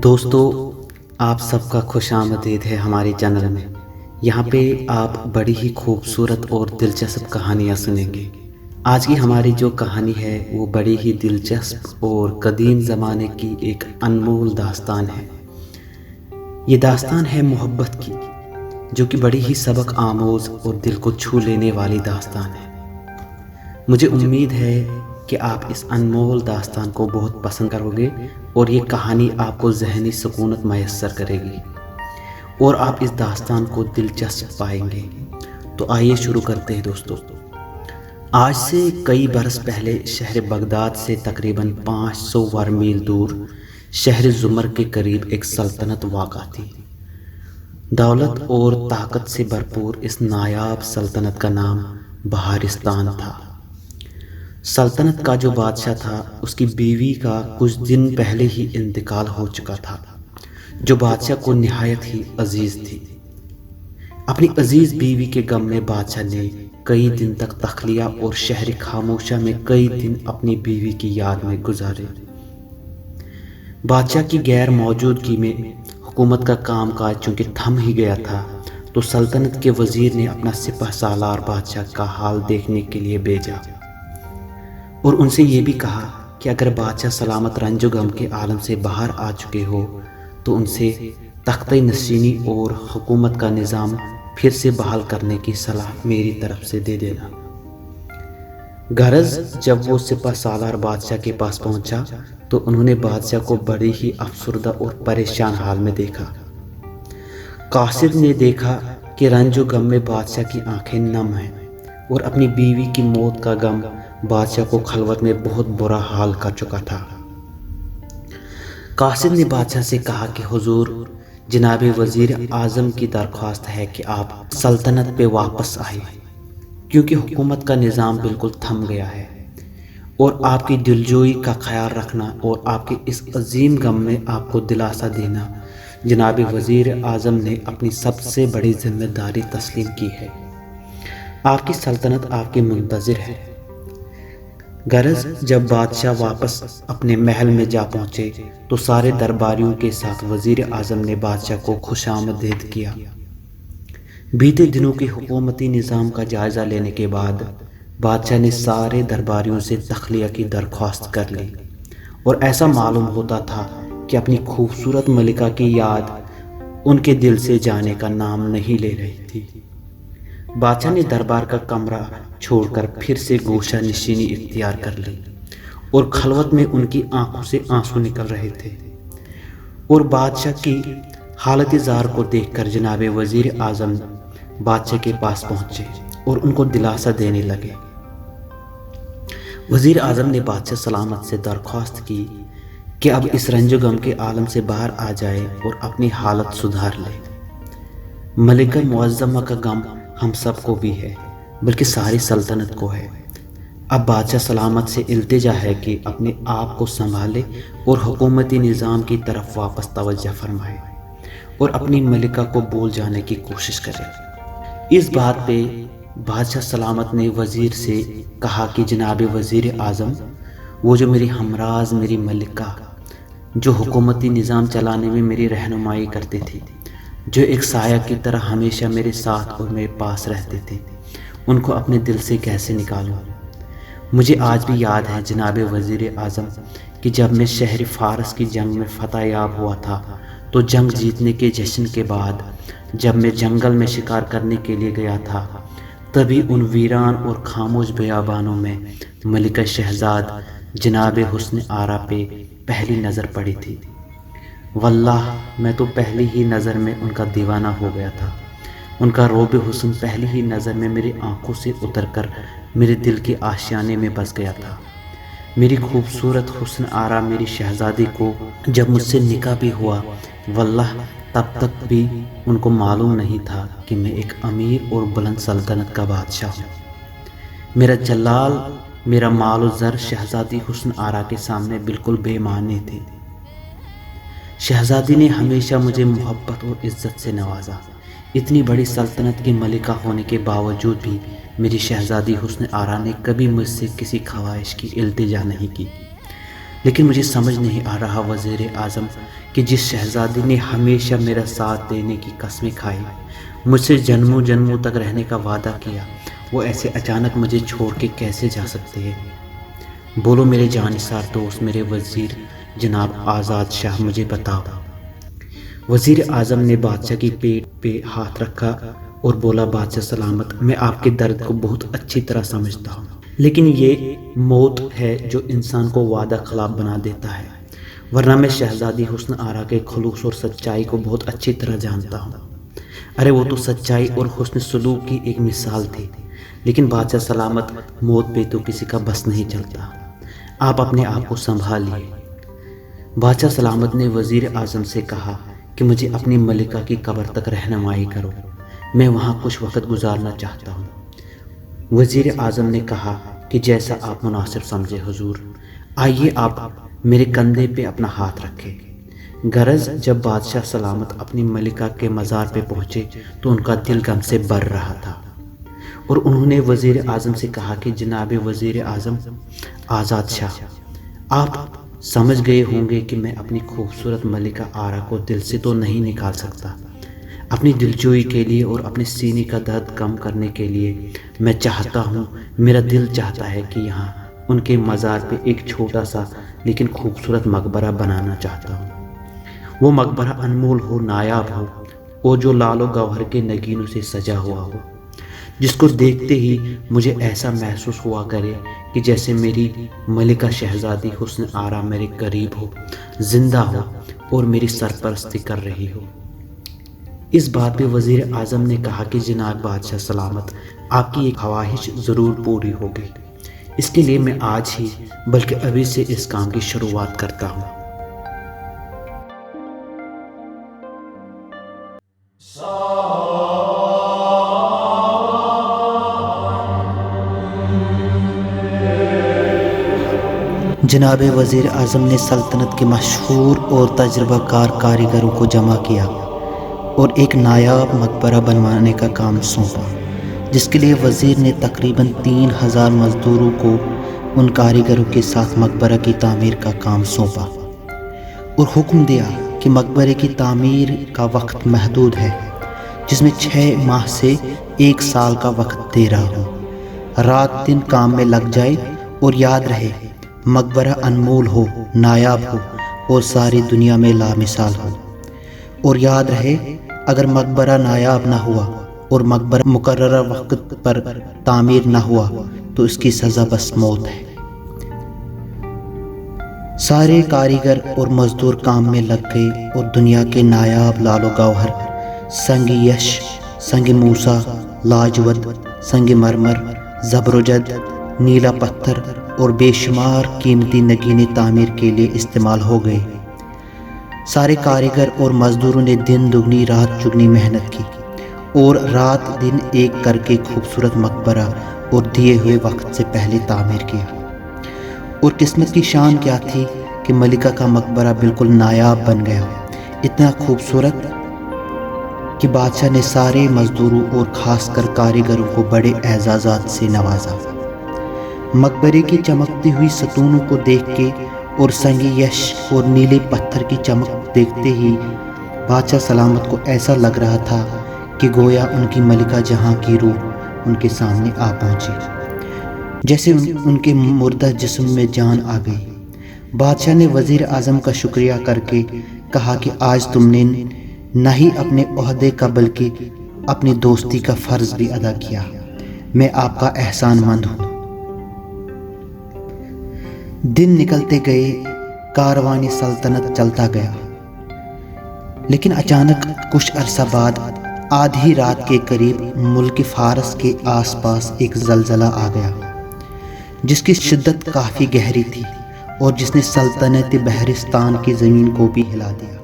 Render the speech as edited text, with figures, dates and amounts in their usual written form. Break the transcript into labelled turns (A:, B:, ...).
A: دوستو، آپ سب کا خوش آمدید ہے ہمارے چینل میں۔ یہاں پہ آپ بڑی ہی خوبصورت اور دلچسپ کہانیاں سنیں گے۔ آج کی ہماری جو کہانی ہے وہ بڑی ہی دلچسپ اور قدیم زمانے کی ایک انمول داستان ہے۔ یہ داستان ہے محبت کی، جو کہ بڑی ہی سبق آموز اور دل کو چھو لینے والی داستان ہے۔ مجھے امید ہے کہ آپ اس انمول داستان کو بہت پسند کرو گے اور یہ کہانی آپ کو ذہنی سکونت میسر کرے گی اور آپ اس داستان کو دلچسپ پائیں گے۔ تو آئیے شروع کرتے ہیں دوستو۔ آج سے کئی برس پہلے شہر بغداد سے تقریباً 500 ورگ میل دور شہر زمر کے قریب ایک سلطنت واقع تھی۔ دولت اور طاقت سے بھرپور اس نایاب سلطنت کا نام بہارستان تھا۔ سلطنت کا جو بادشاہ تھا، اس کی بیوی کا کچھ دن پہلے ہی انتقال ہو چکا تھا، جو بادشاہ کو نہایت ہی عزیز تھی۔ اپنی عزیز بیوی کے غم میں بادشاہ نے کئی دن تک تخلیہ اور شہر خاموشہ میں کئی دن اپنی بیوی کی یاد میں گزارے۔ بادشاہ کی غیر موجودگی میں حکومت کا کام کاج چونکہ تھم ہی گیا تھا، تو سلطنت کے وزیر نے اپنا سپہ سالار بادشاہ کا حال دیکھنے کے لیے بھیجا اور ان سے یہ بھی کہا کہ اگر بادشاہ سلامت رنج و غم کے عالم سے باہر آ چکے ہو تو ان سے تختہ نشینی اور حکومت کا نظام پھر سے بحال کرنے کی صلاح میری طرف سے دے دینا۔ غرض جب وہ سپہ سالار بادشاہ کے پاس پہنچا تو انہوں نے بادشاہ کو بڑی ہی افسردہ اور پریشان حال میں دیکھا۔ قاصد نے دیکھا کہ رنج و غم میں بادشاہ کی آنکھیں نم ہیں اور اپنی بیوی کی موت کا غم بادشاہ کو خلوت میں بہت برا حال کر چکا تھا۔ قاصد نے بادشاہ سے کہا کہ حضور، جناب وزیر اعظم کی درخواست ہے کہ آپ سلطنت پہ واپس آئیں، کیونکہ حکومت کا نظام بالکل تھم گیا ہے، اور آپ کی دلجوئی کا خیال رکھنا اور آپ کے اس عظیم غم میں آپ کو دلاسا دینا جناب وزیر اعظم نے اپنی سب سے بڑی ذمہ داری تسلیم کی ہے۔ آپ کی سلطنت آپ کے منتظر ہے۔ غرض جب بادشاہ واپس اپنے محل میں جا پہنچے تو سارے درباریوں کے ساتھ وزیر اعظم نے بادشاہ کو خوش آمدید کیا۔ بیتے دنوں کی حکومتی نظام کا جائزہ لینے کے بعد بادشاہ نے سارے درباریوں سے تخلیہ کی درخواست کر لی، اور ایسا معلوم ہوتا تھا کہ اپنی خوبصورت ملکہ کی یاد ان کے دل سے جانے کا نام نہیں لے رہی تھی۔ بادشاہ نے دربار کا کمرہ چھوڑ کر پھر سے گوشہ نشینی اختیار کر لی، اور خلوت میں ان کی آنکھوں سے آنسو نکل رہے تھے، اور بادشاہ کی حالت زار کو دیکھ کر جناب وزیر اعظم بادشاہ کے پاس پہنچے اور ان کو دلاسا دینے لگے۔ وزیر اعظم نے بادشاہ سلامت سے درخواست کی کہ اب اس رنج و غم کے عالم سے باہر آ جائے اور اپنی حالت سدھار لے۔ ملکہ معظمہ کا غم ہم سب کو بھی ہے، بلکہ ساری سلطنت کو ہے۔ اب بادشاہ سلامت سے التجا ہے کہ اپنے آپ کو سنبھالے اور حکومتی نظام کی طرف واپس توجہ فرمائے اور اپنی ملکہ کو بھول جانے کی کوشش کرے۔ اس بات پہ بادشاہ سلامت نے وزیر سے کہا کہ جناب وزیر اعظم، وہ جو میری ہمراز میری ملکہ، جو حکومتی نظام چلانے میں میری رہنمائی کرتے تھے، جو ایک سایہ کی طرح ہمیشہ میرے ساتھ اور میرے پاس رہتے تھے، ان کو اپنے دل سے کیسے نکالوں؟ مجھے آج بھی یاد ہے جناب وزیر اعظم کہ جب میں شہر فارس کی جنگ میں فتح یاب ہوا تھا تو جنگ جیتنے کے جشن کے بعد جب میں جنگل میں شکار کرنے کے لیے گیا تھا، تبھی ان ویران اور خاموش بیابانوں میں ملکہ شہزاد جناب حسن آرا پہ پہلی نظر پڑی تھی۔ واللہ میں تو پہلی ہی نظر میں ان کا دیوانہ ہو گیا تھا۔ ان کا روب حسن پہلی ہی نظر میں میری آنکھوں سے اتر کر میرے دل کے آشیانے میں بس گیا تھا۔ میری خوبصورت حسن آرا میری شہزادی کو جب مجھ سے نکاح بھی ہوا، واللہ تب تک بھی ان کو معلوم نہیں تھا کہ میں ایک امیر اور بلند سلطنت کا بادشاہ ہوں۔ میرا جلال، میرا مال و زر شہزادی حسن آرا کے سامنے بالکل بے معنی تھے۔ شہزادی نے ہمیشہ مجھے محبت اور عزت سے نوازا۔ اتنی بڑی سلطنت کی ملکہ ہونے کے باوجود بھی میری شہزادی حسن آرا نے کبھی مجھ سے کسی خواہش کی التجا نہیں کی۔ لیکن مجھے سمجھ نہیں آ رہا وزیر اعظم کہ جس شہزادی نے ہمیشہ میرا ساتھ دینے کی قسمیں کھائی، مجھ سے جنموں جنموں تک رہنے کا وعدہ کیا، وہ ایسے اچانک مجھے چھوڑ کے کیسے جا سکتے ہیں؟ بولو میرے جانثار دوست، میرے وزیر جناب آزاد شاہ، مجھے بتاؤ۔ وزیر اعظم نے بادشاہ کی پیٹھ پہ ہاتھ رکھا اور بولا، بادشاہ سلامت، میں آپ کے درد کو بہت اچھی طرح سمجھتا ہوں، لیکن یہ موت ہے جو انسان کو وعدہ خلاف بنا دیتا ہے، ورنہ میں شہزادی حسن آرا کے خلوص اور سچائی کو بہت اچھی طرح جانتا ہوں۔ ارے وہ تو سچائی اور حسن سلوک کی ایک مثال تھی، لیکن بادشاہ سلامت، موت پہ تو کسی کا بس نہیں چلتا، آپ اپنے آپ کو سنبھالیے۔ بادشاہ سلامت نے وزیر اعظم سے کہا کہ مجھے اپنی ملکہ کی قبر تک رہنمائی کرو، میں وہاں کچھ وقت گزارنا چاہتا ہوں۔ وزیر اعظم نے کہا کہ جیسا آپ مناسب سمجھے حضور، آئیے آپ میرے کندھے پہ اپنا ہاتھ رکھیں۔ غرض جب بادشاہ سلامت اپنی ملکہ کے مزار پہ پہنچے تو ان کا دل غم سے بھر رہا تھا، اور انہوں نے وزیر اعظم سے کہا کہ جناب وزیر اعظم آزاد شاہ، آپ سمجھ گئے ہوں گے کہ میں اپنی خوبصورت ملکہ آرا کو دل سے تو نہیں نکال سکتا۔ اپنی دلجوئی کے لیے اور اپنے سینے کا درد کم کرنے کے لیے میں چاہتا ہوں، میرا دل چاہتا ہے کہ یہاں ان کے مزار پہ ایک چھوٹا سا لیکن خوبصورت مقبرہ بنانا چاہتا ہوں۔ وہ مقبرہ انمول ہو، نایاب ہو، اور جو لال و گوہر کے نگینوں سے سجا ہوا ہو، جس کو دیکھتے ہی مجھے ایسا محسوس ہوا کرے کہ جیسے میری ملکہ شہزادی حسن آرا میرے قریب ہو، زندہ ہو اور میری سرپرستی کر رہی ہو۔ اس بات پہ وزیر اعظم نے کہا کہ جناب بادشاہ سلامت، آپ کی ایک خواہش ضرور پوری ہوگی، اس کے لیے میں آج ہی بلکہ ابھی سے اس کام کی شروعات کرتا ہوں۔ جناب وزیر اعظم نے سلطنت کے مشہور اور تجربہ کار کاریگروں کو جمع کیا اور ایک نایاب مقبرہ بنوانے کا کام سونپا، جس کے لیے وزیر نے تقریباً 3000 مزدوروں کو ان کاریگروں کے ساتھ مقبرہ کی تعمیر کا کام سونپا، اور حکم دیا کہ مقبرے کی تعمیر کا وقت محدود ہے، جس میں 6 ماہ سے 1 سال کا وقت دے رہا ہوں۔ رات دن کام میں لگ جائے، اور یاد رہے مقبرہ انمول ہو، نایاب ہو اور ساری دنیا میں لامثال ہو۔ اور یاد رہے اگر مقبرہ نایاب نہ ہوا اور مقبرہ مقررہ وقت پر تعمیر نہ ہوا تو اس کی سزا بس موت ہے۔ سارے کاریگر اور مزدور کام میں لگ گئے اور دنیا کے نایاب لال و گوہر، سنگ یش، سنگ موسیٰ، لاجود، سنگ مرمر، زبرجد، نیلا پتھر اور بے شمار قیمتی نگینے تعمیر کے لیے استعمال ہو گئے۔ سارے کاریگر اور مزدوروں نے دن دگنی رات چگنی محنت کی اور رات دن ایک کر کے خوبصورت مقبرہ اور دیے ہوئے وقت سے پہلے تعمیر کیا۔ اور قسمت کی شان کیا تھی کہ ملکہ کا مقبرہ بالکل نایاب بن گیا، اتنا خوبصورت کہ بادشاہ نے سارے مزدوروں اور خاص کر کاریگروں کو بڑے اعزازات سے نوازا۔ مقبرے کی چمکتی ہوئی ستونوں کو دیکھ کے اور سنگ یش اور نیلے پتھر کی چمک دیکھتے ہی بادشاہ سلامت کو ایسا لگ رہا تھا کہ گویا ان کی ملکہ جہاں کی روح ان کے سامنے آ پہنچی، جیسے ان کے مردہ جسم میں جان آ گئی۔ بادشاہ نے وزیر اعظم کا شکریہ کر کے کہا کہ آج تم نے نہ ہی اپنے عہدے کا بلکہ اپنی دوستی کا فرض بھی ادا کیا، میں آپ کا احسان مند ہوں۔ دن نکلتے گئے، کاروان سلطنت چلتا گیا، لیکن اچانک کچھ عرصہ بعد آدھی رات کے قریب ملک فارس کے آس پاس ایک زلزلہ آ گیا، جس کی شدت کافی گہری تھی اور جس نے سلطنت بحرستان کی زمین کو بھی ہلا دیا۔